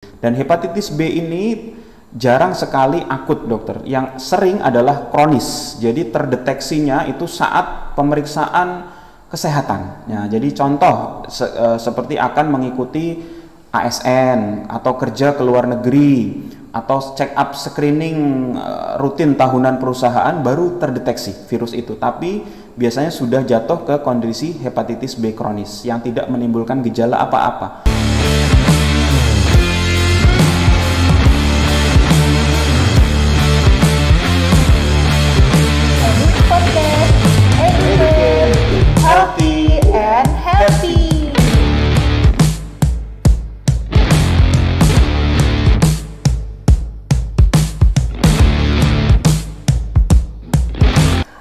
Dan hepatitis B ini jarang sekali akut, dokter. Yang sering adalah kronis. Jadi terdeteksinya itu saat pemeriksaan kesehatan. Ya, jadi contoh seperti akan mengikuti ASN atau kerja ke luar negeri atau check up screening rutin tahunan perusahaan baru terdeteksi virus itu. Tapi biasanya sudah jatuh ke kondisi hepatitis B kronis yang tidak menimbulkan gejala apa-apa. Healthy and happy.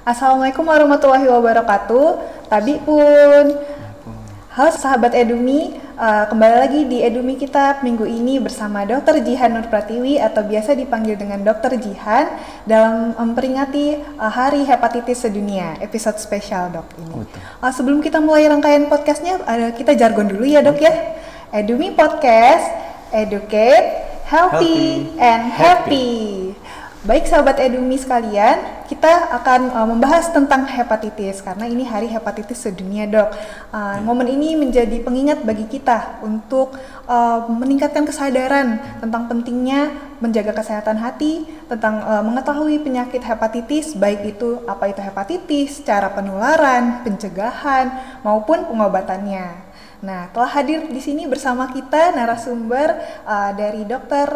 Assalamualaikum warahmatullahi wabarakatuh. Tadi pun, halo sahabat Edumi, kembali lagi di Edumi kita minggu ini bersama Dr. Jihan Nur Pratiwi atau biasa dipanggil dengan Dr. Jihan dalam memperingati Hari Hepatitis Sedunia, episode spesial dok ini. Sebelum kita mulai rangkaian podcastnya, kita jargon dulu ya dok ya. Edumi Podcast, Educate, Healthy, and Happy. Baik sahabat Edumi sekalian, kita akan membahas tentang hepatitis karena ini Hari Hepatitis Sedunia dok. Momen ini menjadi pengingat bagi kita untuk meningkatkan kesadaran tentang pentingnya menjaga kesehatan hati, tentang mengetahui penyakit hepatitis, baik itu apa itu hepatitis, cara penularan, pencegahan maupun pengobatannya. Nah, telah hadir di sini bersama kita narasumber dari Dr.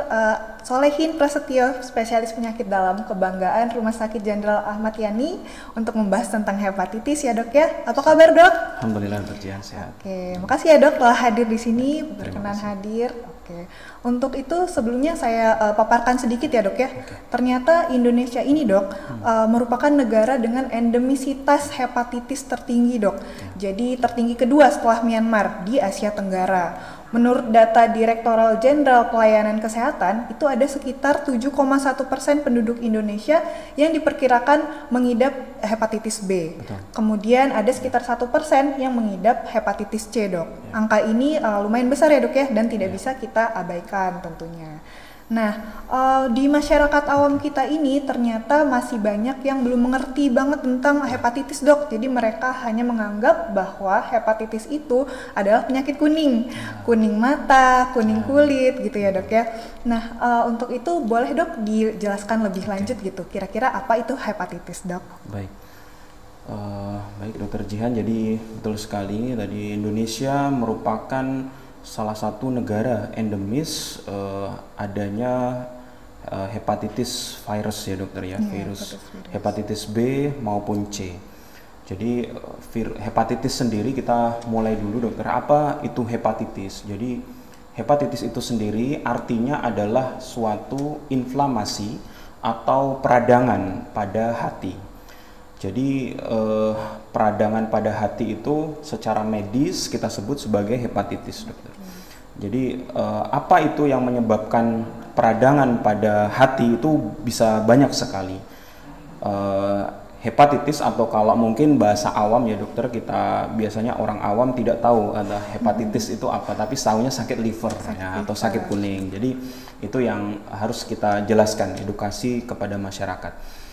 Solehin Prasetyo, spesialis penyakit dalam kebanggaan Rumah Sakit Jenderal Ahmad Yani untuk membahas tentang hepatitis ya dok ya. Apa kabar dok? Alhamdulillah berjalan sehat. Oke, makasih ya dok telah hadir di sini, berkenan hadir. Oke, untuk itu sebelumnya saya paparkan sedikit ya dok ya. Ternyata Indonesia ini dok merupakan negara dengan endemisitas hepatitis tertinggi dok. Jadi tertinggi kedua setelah Myanmar di Asia Tenggara. Menurut data Direktorat Jenderal Pelayanan Kesehatan, itu ada sekitar 7,1% penduduk Indonesia yang diperkirakan mengidap hepatitis B. Betul. Kemudian ada sekitar 1% yang mengidap hepatitis C, dok. Ya. Angka ini lumayan besar ya, dok ya, dan tidak bisa kita abaikan tentunya. Nah, di masyarakat awam kita ini ternyata masih banyak yang belum mengerti banget tentang hepatitis dok. Jadi mereka hanya menganggap bahwa hepatitis itu adalah penyakit kuning, kuning mata, kuning kulit gitu ya dok ya. Nah, untuk itu boleh dok dijelaskan lebih lanjut gitu. Kira-kira apa itu hepatitis dok? Baik. Baik dokter Jihan, jadi betul sekali tadi Indonesia merupakan salah satu negara endemis adanya hepatitis virus ya dokter ya, virus hepatitis B maupun C. Jadi hepatitis sendiri kita mulai dulu dokter, apa itu hepatitis? Jadi hepatitis itu sendiri artinya adalah suatu inflamasi atau peradangan pada hati. Jadi peradangan pada hati itu secara medis kita sebut sebagai hepatitis, dokter. Jadi apa itu yang menyebabkan peradangan pada hati itu bisa banyak sekali. Hepatitis atau kalau mungkin bahasa awam ya dokter, kita biasanya orang awam tidak tahu ada hepatitis itu apa, tapi tahunya sakit liver ya, atau sakit kuning. Jadi itu yang harus kita jelaskan, edukasi kepada masyarakat.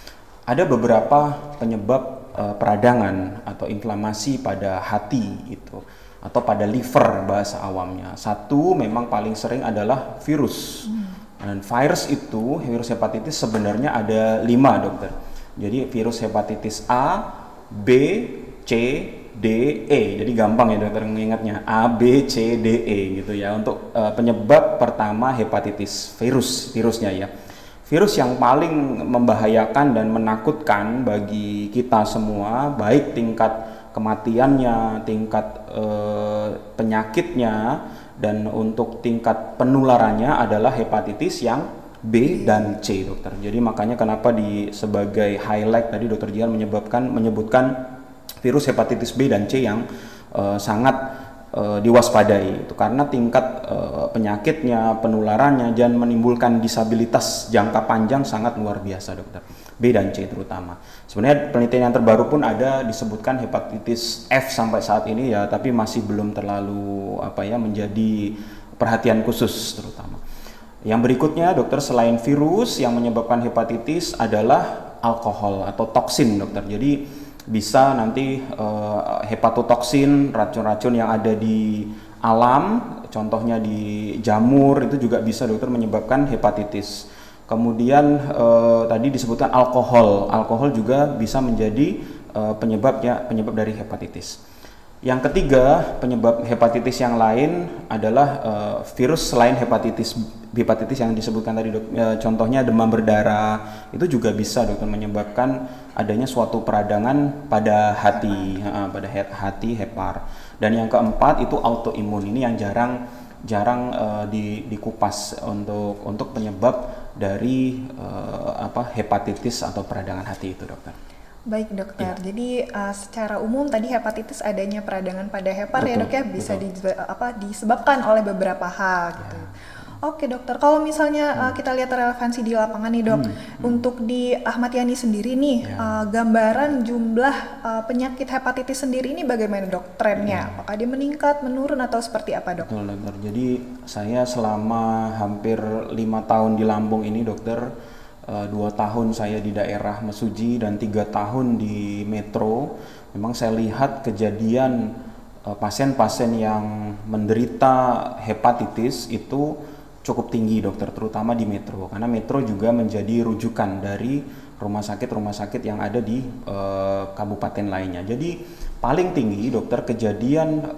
Ada beberapa penyebab peradangan atau inflamasi pada hati itu atau pada liver bahasa awamnya. Satu memang paling sering adalah virus. Dan virus itu, virus hepatitis sebenarnya ada 5 dokter. Jadi virus hepatitis A, B, C, D, E. Jadi gampang ya dokter mengingatnya, A, B, C, D, E gitu ya. Untuk penyebab pertama hepatitis virusnya ya. Virus yang paling membahayakan dan menakutkan bagi kita semua, baik tingkat kematiannya, tingkat penyakitnya, dan untuk tingkat penularannya adalah hepatitis yang B dan C dokter. Jadi makanya kenapa sebagai highlight tadi dokter Jihan menyebutkan virus hepatitis B dan C yang sangat diwaspadai itu karena tingkat penyakitnya, penularannya dan menimbulkan disabilitas jangka panjang sangat luar biasa dokter. B dan C terutama. Sebenarnya penelitian yang terbaru pun ada disebutkan hepatitis F sampai saat ini ya, tapi masih belum terlalu menjadi perhatian khusus terutama. Yang berikutnya dokter, selain virus yang menyebabkan hepatitis adalah alkohol atau toksin dokter. Jadi bisa nanti hepatotoksin, racun-racun yang ada di alam, contohnya di jamur, itu juga bisa dokter menyebabkan hepatitis. Kemudian tadi disebutkan alkohol juga bisa menjadi penyebab dari hepatitis. Yang ketiga, penyebab hepatitis yang lain adalah virus selain hepatitis yang disebutkan tadi dok. Contohnya demam berdarah, itu juga bisa dokter menyebabkan adanya suatu peradangan pada hati, hepar. Dan yang keempat itu autoimun, ini yang jarang dikupas untuk penyebab dari hepatitis atau peradangan hati itu dokter. Baik dokter, jadi secara umum tadi hepatitis adanya peradangan pada hepar, betul, ya dok ya, bisa disebabkan oleh beberapa hal gitu. Oke dokter, kalau misalnya kita lihat relevansi di lapangan nih dok, untuk di Ahmad Yani sendiri nih, gambaran jumlah penyakit hepatitis sendiri ini bagaimana dok trennya? Apakah dia meningkat, menurun, atau seperti apa dok? Betul dokter, jadi saya selama hampir 5 tahun di Lampung ini dokter, 2 tahun saya di daerah Mesuji dan 3 tahun di Metro, memang saya lihat kejadian pasien-pasien yang menderita hepatitis itu cukup tinggi dokter, terutama di Metro, karena Metro juga menjadi rujukan dari rumah sakit yang ada di kabupaten lainnya. Jadi paling tinggi dokter kejadian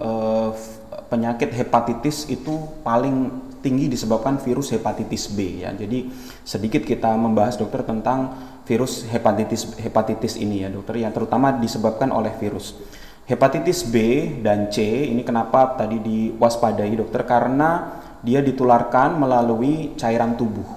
penyakit hepatitis itu paling tinggi disebabkan virus hepatitis B ya. Jadi sedikit kita membahas dokter tentang virus hepatitis ini ya dokter, yang terutama disebabkan oleh virus. Hepatitis B dan C ini kenapa tadi diwaspadai dokter, karena dia ditularkan melalui cairan tubuh.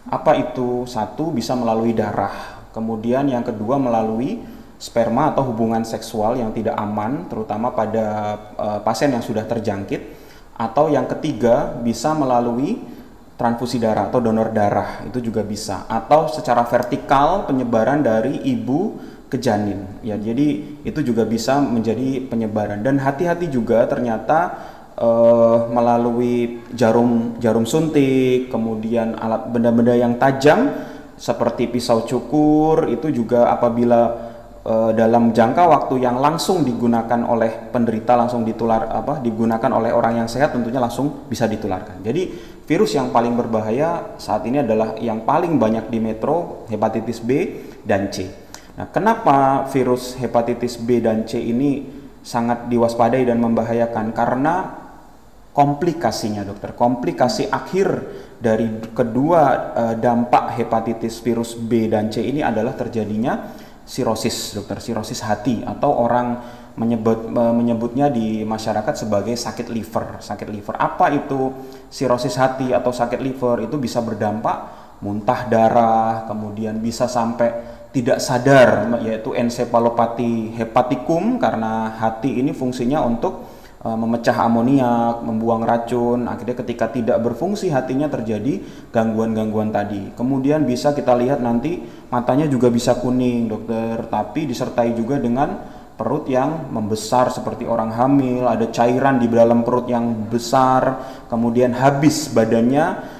Apa itu? Satu, bisa melalui darah. Kemudian yang kedua melalui sperma atau hubungan seksual yang tidak aman, terutama pada pasien yang sudah terjangkit. Atau yang ketiga bisa melalui transfusi darah atau donor darah, itu juga bisa. Atau secara vertikal penyebaran dari ibu ke janin. Ya, jadi itu juga bisa menjadi penyebaran. Dan hati-hati juga ternyata melalui jarum suntik, kemudian alat benda-benda yang tajam seperti pisau cukur, itu juga apabila dalam jangka waktu yang langsung digunakan oleh penderita, langsung digunakan oleh orang yang sehat, tentunya langsung bisa ditularkan. Jadi virus yang paling berbahaya saat ini adalah yang paling banyak di Metro, hepatitis B dan C. Nah, kenapa virus hepatitis B dan C ini sangat diwaspadai dan membahayakan? Karena komplikasinya dokter, komplikasi akhir dari kedua dampak hepatitis virus B dan C ini adalah terjadinya sirosis dokter, sirosis hati, atau orang menyebutnya di masyarakat sebagai sakit liver. Sakit liver, apa itu sirosis hati atau sakit liver? Itu bisa berdampak muntah darah, kemudian bisa sampai tidak sadar, yaitu ensefalopati hepatikum, karena hati ini fungsinya untuk memecah amoniak, membuang racun. Akhirnya ketika tidak berfungsi hatinya terjadi gangguan-gangguan tadi. Kemudian bisa kita lihat nanti matanya juga bisa kuning dokter, tapi disertai juga dengan perut yang membesar seperti orang hamil, ada cairan di dalam perut yang besar, kemudian habis badannya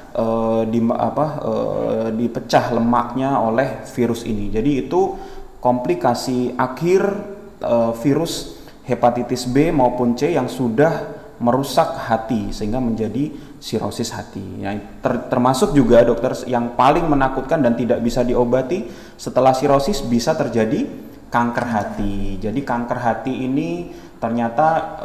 dipecah lemaknya oleh virus ini. Jadi itu komplikasi akhir virus hepatitis B maupun C yang sudah merusak hati sehingga menjadi sirosis hati. Ya, termasuk juga dokter yang paling menakutkan dan tidak bisa diobati setelah sirosis bisa terjadi kanker hati. Jadi kanker hati ini ternyata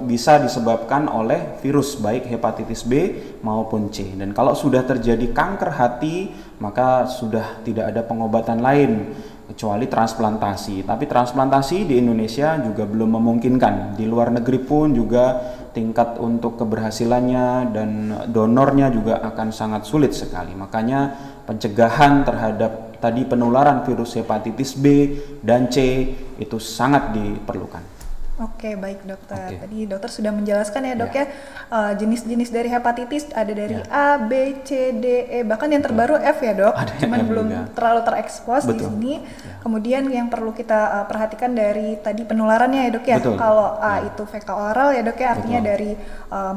bisa disebabkan oleh virus baik hepatitis B maupun C. Dan kalau sudah terjadi kanker hati maka sudah tidak ada pengobatan lain kecuali transplantasi. Tapi transplantasi di Indonesia juga belum memungkinkan. Di luar negeri pun juga tingkat untuk keberhasilannya dan donornya juga akan sangat sulit sekali. Makanya pencegahan terhadap tadi penularan virus hepatitis B dan C itu sangat diperlukan. Oke, baik dokter. Oke. Tadi dokter sudah menjelaskan ya dok Ya. ya, jenis-jenis dari hepatitis ada dari Ya. A, B, C, D, E, bahkan yang terbaru F ya dok. Ada yang Cuman F belum juga. terlalu terekspos di Betul. sini. Ya. Kemudian yang perlu kita perhatikan dari tadi penularannya ya dok ya. Betul. Kalau A Ya. itu fekal oral ya dok ya, artinya Betul. dari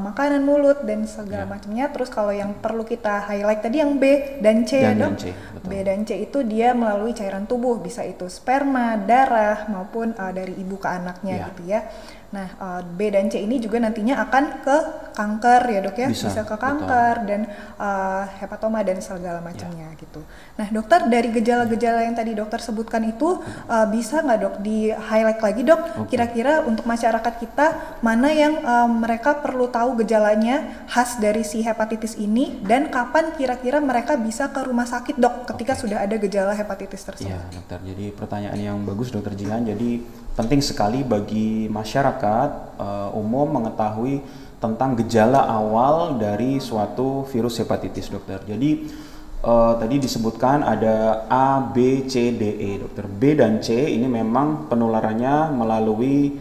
makanan, mulut dan segala Ya. macamnya. Terus kalau yang perlu kita highlight tadi yang B dan C ya dok. Dan C, betul. B dan C itu dia melalui cairan tubuh, bisa itu sperma, darah maupun dari ibu ke anaknya Ya. gitu ya. Nah, B dan C ini juga nantinya akan ke kanker ya dok ya, Bisa, ke betul. kanker dan hepatoma dan segala macamnya gitu. Nah dokter, dari gejala-gejala yang tadi dokter sebutkan itu bisa nggak dok di highlight lagi dok, Oke. kira-kira untuk masyarakat kita mana yang mereka perlu tahu gejalanya khas dari si hepatitis ini dan kapan kira-kira mereka bisa ke rumah sakit dok ketika Oke. sudah ada gejala hepatitis tersebut. Iya, dokter. Jadi pertanyaan yang bagus, dokter Jihan. Jadi penting sekali bagi masyarakat umum mengetahui tentang gejala awal dari suatu virus hepatitis, dokter. Jadi tadi disebutkan ada A, B, C, D, E, dokter. B dan C ini memang penularannya melalui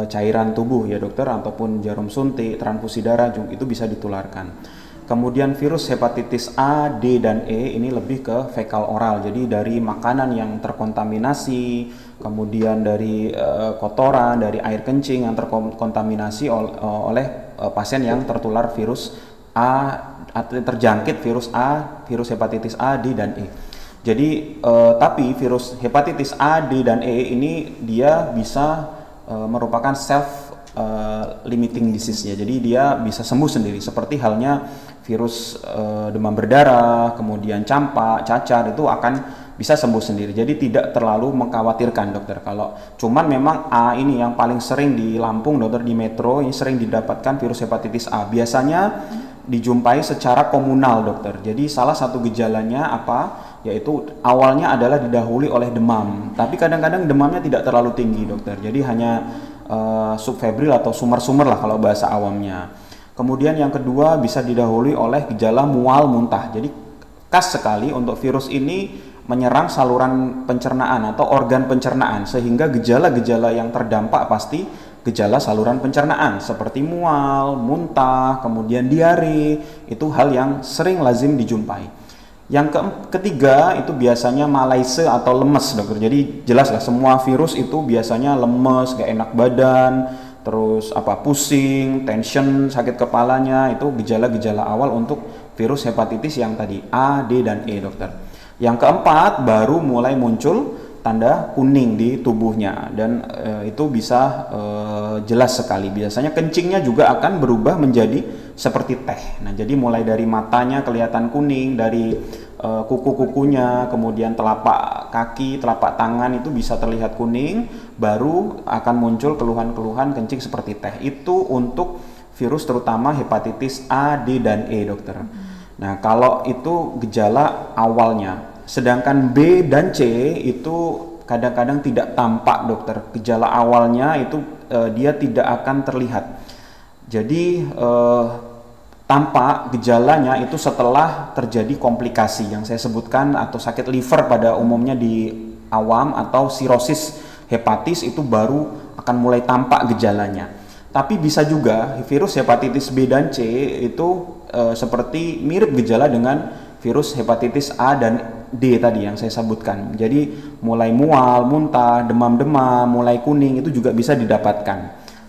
cairan tubuh ya, dokter, ataupun jarum suntik, transfusi darah juga itu bisa ditularkan. Kemudian virus hepatitis A, D, dan E ini lebih ke fekal oral, jadi dari makanan yang terkontaminasi, kemudian dari kotoran, dari air kencing yang terkontaminasi oleh pasien yang tertular virus A, atau terjangkit virus A, virus hepatitis A, D, dan E. Jadi tapi virus hepatitis A, D, dan E ini dia bisa merupakan self limiting disease ya, jadi dia bisa sembuh sendiri seperti halnya virus demam berdarah, kemudian campak, cacar itu akan bisa sembuh sendiri. Jadi tidak terlalu mengkhawatirkan dokter. Kalau cuman memang A ini yang paling sering di Lampung dokter, di Metro ini sering didapatkan virus hepatitis A. Biasanya dijumpai secara komunal dokter. Jadi salah satu gejalanya apa? Yaitu awalnya adalah didahului oleh demam. Tapi kadang-kadang demamnya tidak terlalu tinggi dokter. Jadi hanya subfebril atau sumar-sumar lah kalau bahasa awamnya. Kemudian yang kedua bisa didahului oleh gejala mual muntah. Jadi khas sekali untuk virus ini menyerang saluran pencernaan atau organ pencernaan, sehingga gejala-gejala yang terdampak pasti gejala saluran pencernaan seperti mual, muntah, kemudian diare, itu hal yang sering lazim dijumpai. Yang ketiga itu biasanya malaise atau lemes dokter. Jadi jelaslah semua virus itu biasanya lemes, gak enak badan, terus pusing, tension, sakit kepalanya, itu gejala-gejala awal untuk virus hepatitis yang tadi A, D, dan E dokter. Yang keempat baru mulai muncul tanda kuning di tubuhnya dan itu bisa jelas sekali. Biasanya kencingnya juga akan berubah menjadi seperti teh. Nah, jadi mulai dari matanya kelihatan kuning, dari kuku-kukunya, kemudian telapak kaki, telapak tangan itu bisa terlihat kuning, baru akan muncul keluhan-keluhan kencing seperti teh. Itu untuk virus terutama hepatitis A, D, dan E dokter. Nah, kalau itu gejala awalnya. Sedangkan B dan C itu kadang-kadang tidak tampak dokter. Gejala awalnya itu dia tidak akan terlihat. Jadi tampak gejalanya itu setelah terjadi komplikasi yang saya sebutkan, atau sakit liver pada umumnya di awam, atau sirosis hepatis itu baru akan mulai tampak gejalanya. Tapi bisa juga virus hepatitis B dan C itu seperti mirip gejala dengan virus hepatitis A dan D tadi yang saya sebutkan. Jadi mulai mual, muntah, demam-demam, mulai kuning itu juga bisa didapatkan.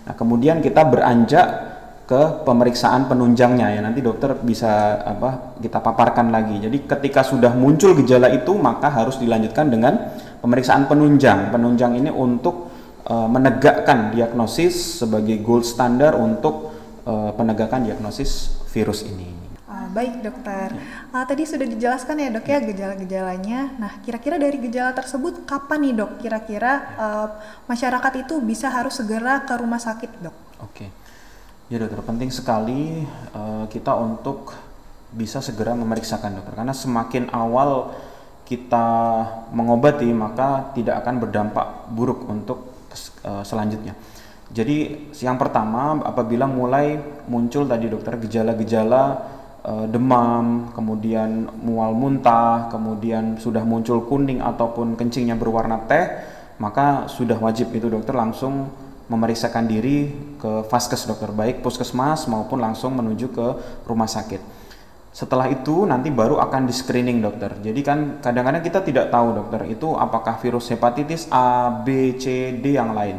Nah, kemudian kita beranjak ke pemeriksaan penunjangnya ya, nanti dokter bisa kita paparkan lagi. Jadi ketika sudah muncul gejala itu maka harus dilanjutkan dengan pemeriksaan penunjang. Penunjang ini untuk menegakkan diagnosis sebagai gold standar untuk penegakan diagnosis virus ini. Baik dokter, tadi sudah dijelaskan ya dok ya gejala-gejalanya. Nah kira-kira dari gejala tersebut kapan nih dok kira-kira masyarakat itu bisa harus segera ke rumah sakit dok? Oke. Ya dokter, penting sekali kita untuk bisa segera memeriksakan dokter, karena semakin awal kita mengobati maka tidak akan berdampak buruk untuk selanjutnya. Jadi yang pertama, apabila mulai muncul tadi dokter gejala-gejala demam, kemudian mual muntah, kemudian sudah muncul kuning ataupun kencingnya berwarna teh, maka sudah wajib itu dokter langsung memeriksakan diri ke vaskes dokter, baik puskesmas maupun langsung menuju ke rumah sakit. Setelah itu nanti baru akan di screening dokter. Jadi kan kadang-kadang kita tidak tahu dokter itu apakah virus hepatitis A, B, C, D yang lain.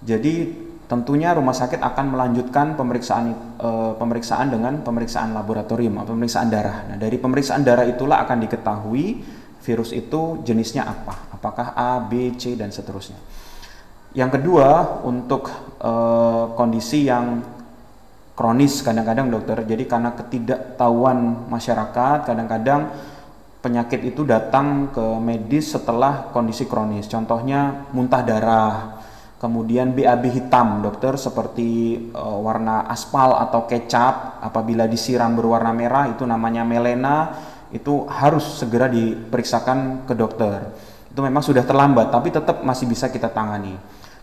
Jadi tentunya rumah sakit akan melanjutkan pemeriksaan dengan pemeriksaan laboratorium atau pemeriksaan darah. Nah, dari pemeriksaan darah itulah akan diketahui virus itu jenisnya apa, apakah A, B, C, dan seterusnya. Yang kedua, untuk kondisi yang kronis kadang-kadang dokter, jadi karena ketidaktahuan masyarakat, kadang-kadang penyakit itu datang ke medis setelah kondisi kronis. Contohnya muntah darah, kemudian BAB hitam dokter, seperti warna aspal atau kecap apabila disiram berwarna merah itu namanya melena, itu harus segera diperiksakan ke dokter. Itu memang sudah terlambat tapi tetap masih bisa kita tangani.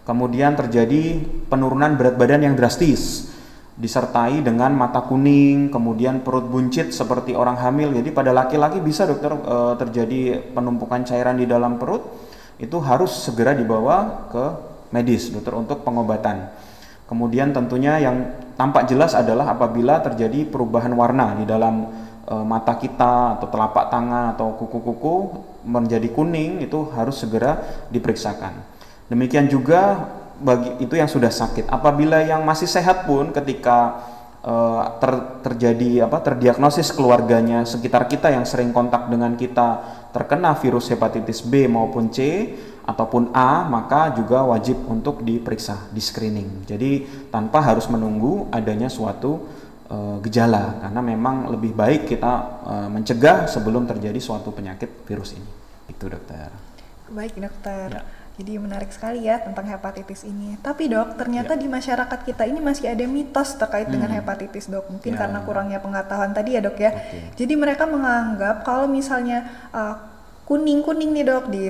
Kemudian terjadi penurunan berat badan yang drastis disertai dengan mata kuning, kemudian perut buncit seperti orang hamil. Jadi pada laki-laki bisa dokter terjadi penumpukan cairan di dalam perut, itu harus segera dibawa ke medis dokter untuk pengobatan. Kemudian tentunya yang tampak jelas adalah apabila terjadi perubahan warna di dalam mata kita atau telapak tangan atau kuku-kuku menjadi kuning, itu harus segera diperiksakan. Demikian juga bagi itu yang sudah sakit. Apabila yang masih sehat pun ketika terdiagnosis keluarganya sekitar kita yang sering kontak dengan kita terkena virus hepatitis B maupun C ataupun A, maka juga wajib untuk diperiksa, di screening. Jadi tanpa harus menunggu adanya suatu gejala, karena memang lebih baik kita mencegah sebelum terjadi suatu penyakit virus ini. Itu dokter. Baik dokter. Ya. Jadi menarik sekali ya tentang hepatitis ini. Tapi dok, ternyata di masyarakat kita ini masih ada mitos terkait dengan hepatitis dok. Mungkin karena kurangnya pengetahuan tadi ya dok ya. Jadi mereka menganggap kalau misalnya kuning-kuning nih dok di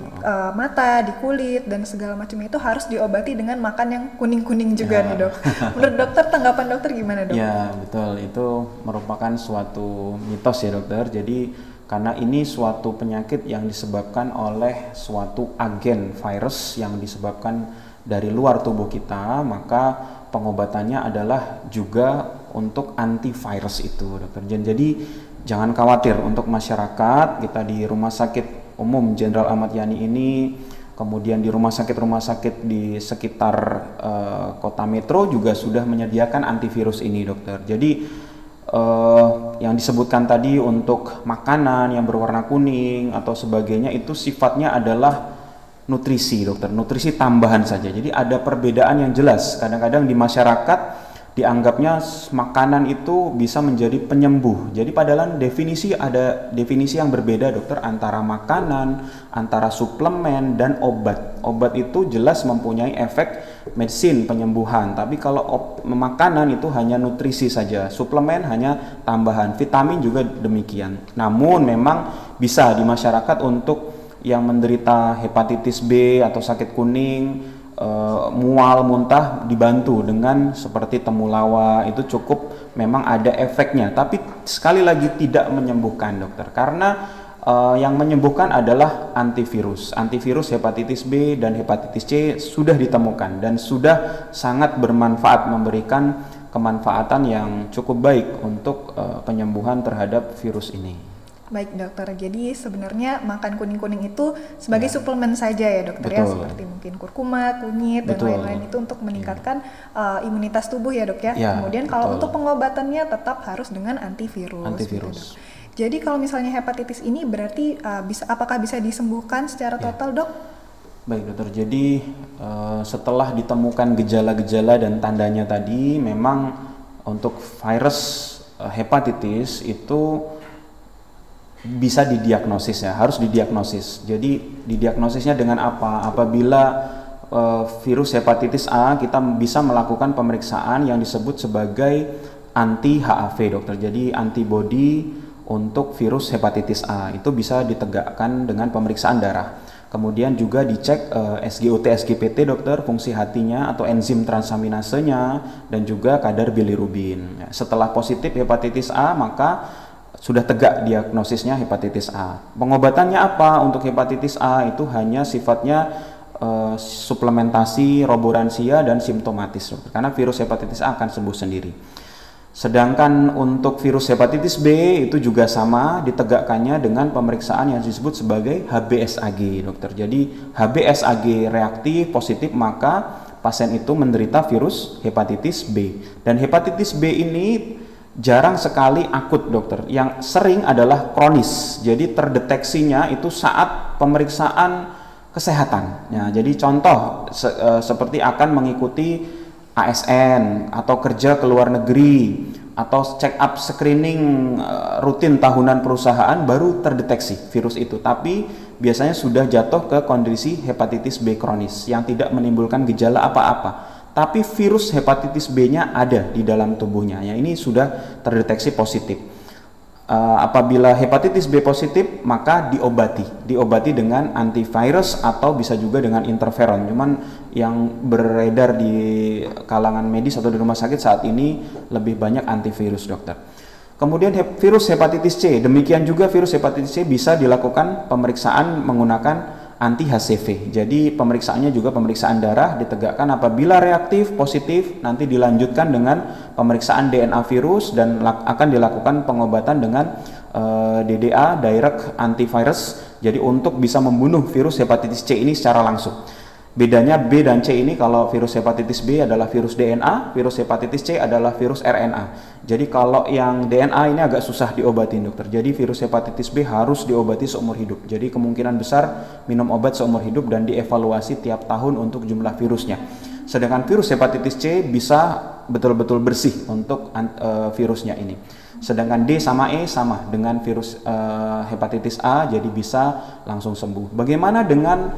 mata, di kulit dan segala macam itu harus diobati dengan makan yang kuning-kuning juga nih dok. Menurut dokter, tanggapan dokter gimana dok? Ya betul, itu merupakan suatu mitos ya dokter. Jadi karena ini suatu penyakit yang disebabkan oleh suatu agen virus yang disebabkan dari luar tubuh kita, maka pengobatannya adalah juga untuk antivirus itu dokter. Jadi jangan khawatir untuk masyarakat, kita di Rumah Sakit Umum Jenderal Ahmad Yani ini, kemudian di rumah sakit di sekitar kota metro juga sudah menyediakan antivirus ini dokter. Jadi yang disebutkan tadi untuk makanan yang berwarna kuning atau sebagainya itu sifatnya adalah nutrisi dokter, nutrisi tambahan saja. Jadi ada perbedaan yang jelas. Kadang-kadang di masyarakat dianggapnya makanan itu bisa menjadi penyembuh. Jadi padahal ada definisi yang berbeda dokter antara makanan, antara suplemen dan obat. Obat itu jelas mempunyai efek medicine penyembuhan, tapi kalau makanan itu hanya nutrisi saja, suplemen hanya tambahan, vitamin juga demikian. Namun memang bisa di masyarakat untuk yang menderita hepatitis B atau sakit kuning, mual, muntah, dibantu dengan seperti temulawak, itu cukup memang ada efeknya, tapi sekali lagi tidak menyembuhkan dokter, karena yang menyembuhkan adalah antivirus hepatitis B dan hepatitis C sudah ditemukan dan sudah sangat bermanfaat, memberikan kemanfaatan yang cukup baik untuk penyembuhan terhadap virus ini. Baik dokter, jadi sebenarnya makan kuning-kuning itu sebagai suplemen saja ya dokter. Betul. Ya, seperti mungkin kurkuma, kunyit dan lain-lain itu untuk meningkatkan imunitas tubuh ya dok ya. Kemudian kalau untuk pengobatannya tetap harus dengan antivirus. Gitu, jadi kalau misalnya hepatitis ini berarti apakah bisa disembuhkan secara total dok? Baik dokter, jadi setelah ditemukan gejala-gejala dan tandanya tadi, memang untuk virus hepatitis itu bisa didiagnosis ya, harus didiagnosis. Jadi didiagnosisnya dengan apa? Apabila virus hepatitis A, kita bisa melakukan pemeriksaan yang disebut sebagai anti-HAV dokter. Jadi antibody untuk virus hepatitis A itu bisa ditegakkan dengan pemeriksaan darah. Kemudian juga dicek SGOT, SGPT dokter, fungsi hatinya atau enzim transaminasenya dan juga kadar bilirubin. Setelah positif hepatitis A, maka sudah tegak diagnosisnya hepatitis A. Pengobatannya apa untuk hepatitis A? Itu hanya sifatnya suplementasi, roboransia, dan simptomatis, dokter. Karena virus hepatitis A akan sembuh sendiri. Sedangkan untuk virus hepatitis B itu juga sama, ditegakkannya dengan pemeriksaan yang disebut sebagai HBsAg, dokter. Jadi HBsAg reaktif positif, maka pasien itu menderita virus hepatitis B. Dan hepatitis B ini jarang sekali akut, dokter. Yang sering adalah kronis. Jadi terdeteksinya itu saat pemeriksaan kesehatan. Ya, jadi contoh seperti akan mengikuti ASN atau kerja ke luar negeri atau check up screening rutin tahunan perusahaan baru terdeteksi virus itu, tapi biasanya sudah jatuh ke kondisi hepatitis B kronis yang tidak menimbulkan gejala apa-apa, tapi virus hepatitis B-nya ada di dalam tubuhnya. Ya, ini sudah terdeteksi positif. Apabila hepatitis B positif, maka diobati dengan antivirus atau bisa juga dengan interferon. Cuman yang beredar di kalangan medis atau di rumah sakit saat ini lebih banyak antivirus, dokter. Kemudian virus hepatitis C, demikian juga virus hepatitis C bisa dilakukan pemeriksaan menggunakan anti-HCV. Jadi pemeriksaannya juga pemeriksaan darah, ditegakkan apabila reaktif positif, nanti dilanjutkan dengan pemeriksaan DNA virus dan akan dilakukan pengobatan dengan DDA, direct antivirus. Jadi untuk bisa membunuh virus hepatitis C ini secara langsung. Bedanya B dan C ini, kalau virus hepatitis B adalah virus DNA, virus hepatitis C adalah virus RNA. Jadi kalau yang DNA ini agak susah diobatin, dokter. Jadi virus hepatitis B harus diobati seumur hidup. Jadi kemungkinan besar minum obat seumur hidup dan dievaluasi tiap tahun untuk jumlah virusnya. Sedangkan virus hepatitis C bisa betul-betul bersih untuk virusnya ini. Sedangkan D sama E sama dengan virus hepatitis A, jadi bisa langsung sembuh. Bagaimana dengan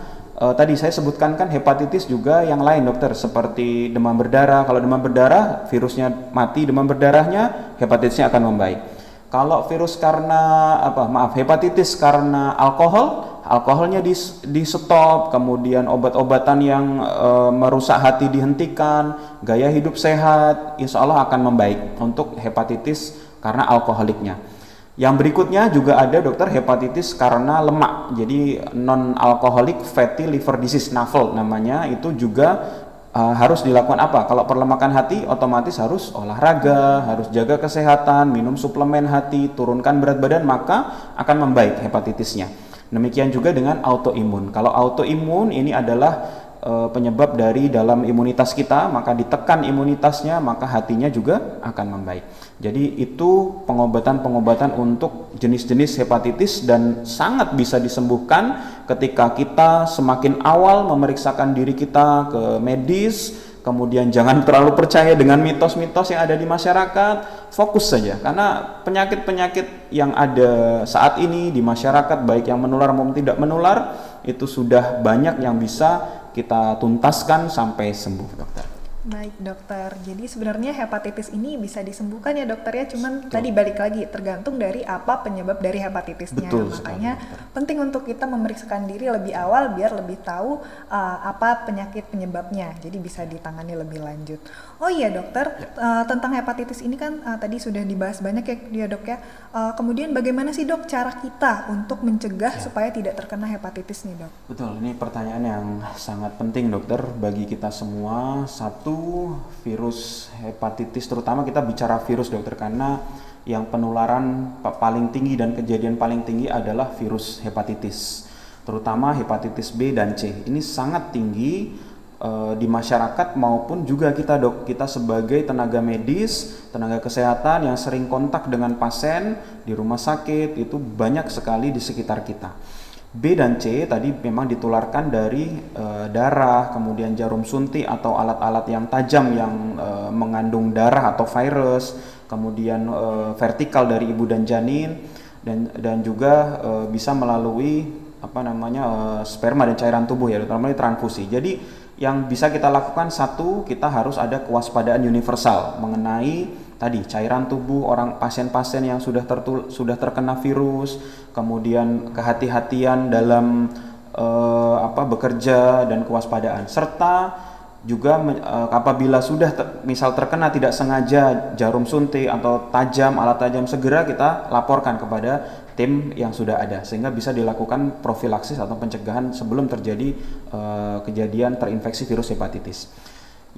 tadi saya sebutkan kan hepatitis juga yang lain, dokter, seperti demam berdarah. Kalau demam berdarah virusnya mati, demam berdarahnya, hepatitisnya akan membaik. Kalau virus karena hepatitis karena alkoholnya di stop, kemudian obat-obatan yang merusak hati dihentikan, gaya hidup sehat, insya Allah akan membaik untuk hepatitis karena alkoholiknya. Yang berikutnya juga ada, dokter, hepatitis karena lemak. Jadi non-alcoholic fatty liver disease, NAFLD namanya. Itu juga harus dilakukan apa? Kalau perlemakan hati otomatis harus olahraga, harus jaga kesehatan, minum suplemen hati, turunkan berat badan, maka akan membaik hepatitisnya. Demikian juga dengan autoimun. Kalau autoimun ini adalah penyebab dari dalam imunitas kita, maka ditekan imunitasnya, maka hatinya juga akan membaik. Jadi itu pengobatan-pengobatan untuk jenis-jenis hepatitis dan sangat bisa disembuhkan ketika kita semakin awal memeriksakan diri kita ke medis. Kemudian jangan terlalu percaya dengan mitos-mitos yang ada di masyarakat, fokus saja, karena penyakit-penyakit yang ada saat ini di masyarakat, baik yang menular maupun tidak menular, itu sudah banyak yang bisa kita tuntaskan sampai sembuh, dokter. Baik, dokter. Jadi sebenarnya hepatitis ini bisa disembuhkan ya, dokter ya. Cuman Betul. tadi balik lagi tergantung dari apa penyebab dari hepatitisnya. Betul Makanya sekali, penting untuk kita memeriksakan diri lebih awal biar lebih tahu apa penyakit penyebabnya. Jadi bisa ditangani lebih lanjut. Oh iya, dokter, tentang hepatitis ini kan tadi sudah dibahas banyak ya, dok ya. Kemudian bagaimana sih, dok, cara kita untuk mencegah supaya tidak terkena hepatitis nih, dok? Betul, ini pertanyaan yang sangat penting, dokter, bagi kita semua. Satu, virus hepatitis, terutama kita bicara virus, dokter, karena yang penularan paling tinggi dan kejadian paling tinggi adalah virus hepatitis, terutama hepatitis B dan C. Ini sangat tinggi di masyarakat maupun juga kita, dok, kita sebagai tenaga medis, tenaga kesehatan yang sering kontak dengan pasien di rumah sakit, itu banyak sekali di sekitar kita. B dan C tadi memang ditularkan dari darah, kemudian jarum suntik atau alat-alat yang tajam yang mengandung darah atau virus, kemudian vertikal dari ibu dan janin, dan juga bisa melalui sperma dan cairan tubuh, ya, terutama transfusi. Jadi yang bisa kita lakukan, satu, kita harus ada kewaspadaan universal mengenai tadi cairan tubuh orang pasien-pasien yang sudah terkena virus, kemudian kehati-hatian dalam bekerja dan kewaspadaan, serta Juga apabila sudah misal terkena tidak sengaja jarum suntik atau alat tajam, segera kita laporkan kepada tim yang sudah ada sehingga bisa dilakukan profilaksis atau pencegahan sebelum terjadi kejadian terinfeksi virus hepatitis.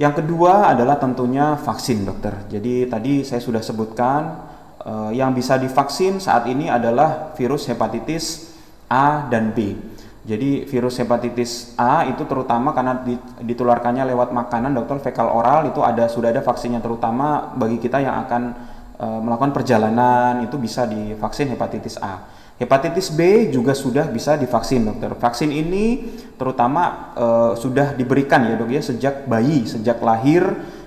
Yang kedua adalah tentunya vaksin, dokter. Jadi tadi saya sudah sebutkan yang bisa divaksin saat ini adalah virus hepatitis A dan B. Jadi virus hepatitis A itu terutama karena ditularkannya lewat makanan, dokter, fekal oral, itu sudah ada vaksinnya, terutama bagi kita yang akan melakukan perjalanan itu bisa divaksin hepatitis A. Hepatitis B juga sudah bisa divaksin, dokter. Vaksin ini terutama sudah diberikan ya dok ya sejak bayi, sejak lahir,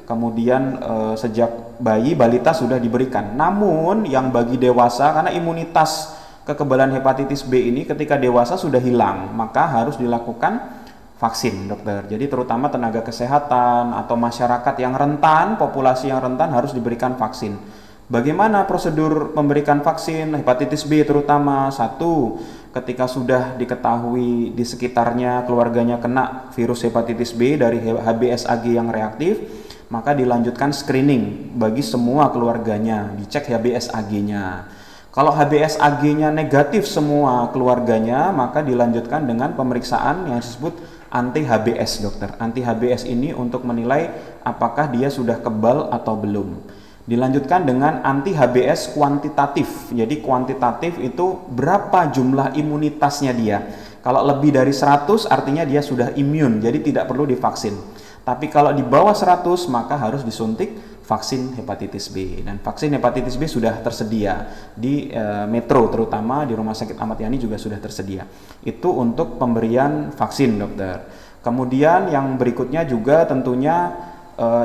kemudian sejak bayi balita sudah diberikan. Namun yang bagi dewasa karena imunitas kekebalan hepatitis B ini ketika dewasa sudah hilang, maka harus dilakukan vaksin, dokter. Jadi terutama tenaga kesehatan atau masyarakat yang rentan, populasi yang rentan harus diberikan vaksin. Bagaimana prosedur memberikan vaksin hepatitis B terutama? Satu, ketika sudah diketahui di sekitarnya keluarganya kena virus hepatitis B dari HBsAg yang reaktif, maka dilanjutkan screening bagi semua keluarganya, dicek HBsAg-nya. Kalau HBsAg-nya negatif semua keluarganya, maka dilanjutkan dengan pemeriksaan yang disebut anti-HBs, dokter. Anti-HBs ini untuk menilai apakah dia sudah kebal atau belum. Dilanjutkan dengan anti-HBs kuantitatif. Jadi kuantitatif itu berapa jumlah imunitasnya dia. Kalau lebih dari 100 artinya dia sudah imun, jadi tidak perlu divaksin. Tapi kalau di bawah 100 maka harus disuntik vaksin hepatitis B, dan vaksin hepatitis B sudah tersedia di Metro, terutama di Rumah Sakit Ahmad Yani juga sudah tersedia. Itu untuk pemberian vaksin, dokter. Kemudian yang berikutnya juga tentunya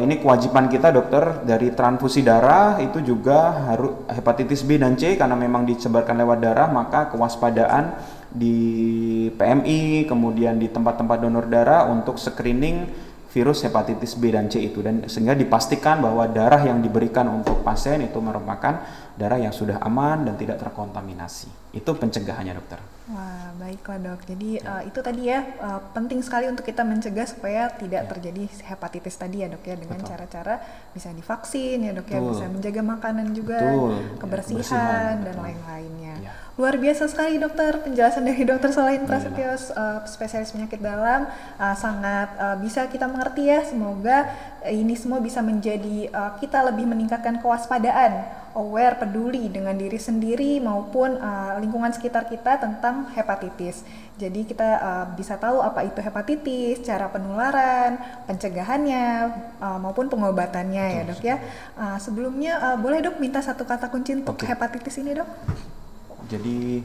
ini kewajiban kita, dokter, dari transfusi darah itu juga harus hepatitis B dan C karena memang disebarkan lewat darah, maka kewaspadaan di PMI kemudian di tempat-tempat donor darah untuk screening virus hepatitis B dan C itu, dan sehingga dipastikan bahwa darah yang diberikan untuk pasien itu merupakan darah yang sudah aman dan tidak terkontaminasi. Itu pencegahannya, dokter. Wah, baiklah dok. Jadi itu tadi ya penting sekali untuk kita mencegah supaya tidak terjadi hepatitis tadi ya dok ya, dengan cara-cara bisa divaksin ya dok ya, bisa menjaga makanan juga, kebersihan dan lain-lainnya. Ya. Luar biasa sekali dokter, penjelasan dari Dr. Solihin Prasetyo, spesialis penyakit dalam, sangat bisa kita mengerti ya. Semoga ini semua bisa menjadi kita lebih meningkatkan kewaspadaan, aware, peduli dengan diri sendiri maupun lingkungan sekitar kita tentang hepatitis. Jadi kita bisa tahu apa itu hepatitis, cara penularan, pencegahannya maupun pengobatannya. Betul, ya dok ya. Sebelumnya boleh dok minta satu kata kunci untuk hepatitis ini dok? Jadi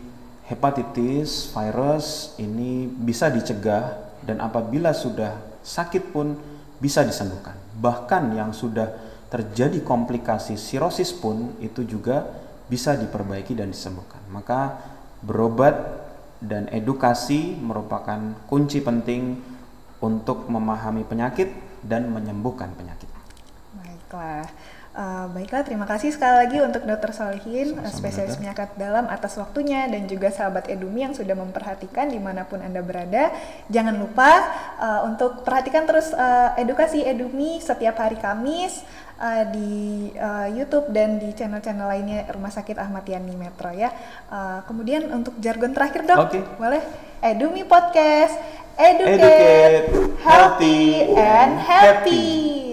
hepatitis virus ini bisa dicegah, dan apabila sudah sakit pun bisa disembuhkan. Bahkan yang sudah terjadi komplikasi sirosis pun itu juga bisa diperbaiki dan disembuhkan. Maka berobat dan edukasi merupakan kunci penting untuk memahami penyakit dan menyembuhkan penyakit. Baiklah, terima kasih sekali lagi untuk Dr. Solihin, spesialis penyakit dalam, atas waktunya, dan juga sahabat Edumi yang sudah memperhatikan dimanapun Anda berada. Jangan lupa untuk perhatikan terus edukasi Edumi setiap hari Kamis di YouTube dan di channel-channel lainnya Rumah Sakit Ahmad Yani Metro ya. Kemudian untuk jargon terakhir dok, boleh? Edumi Podcast, educate, healthy, and happy.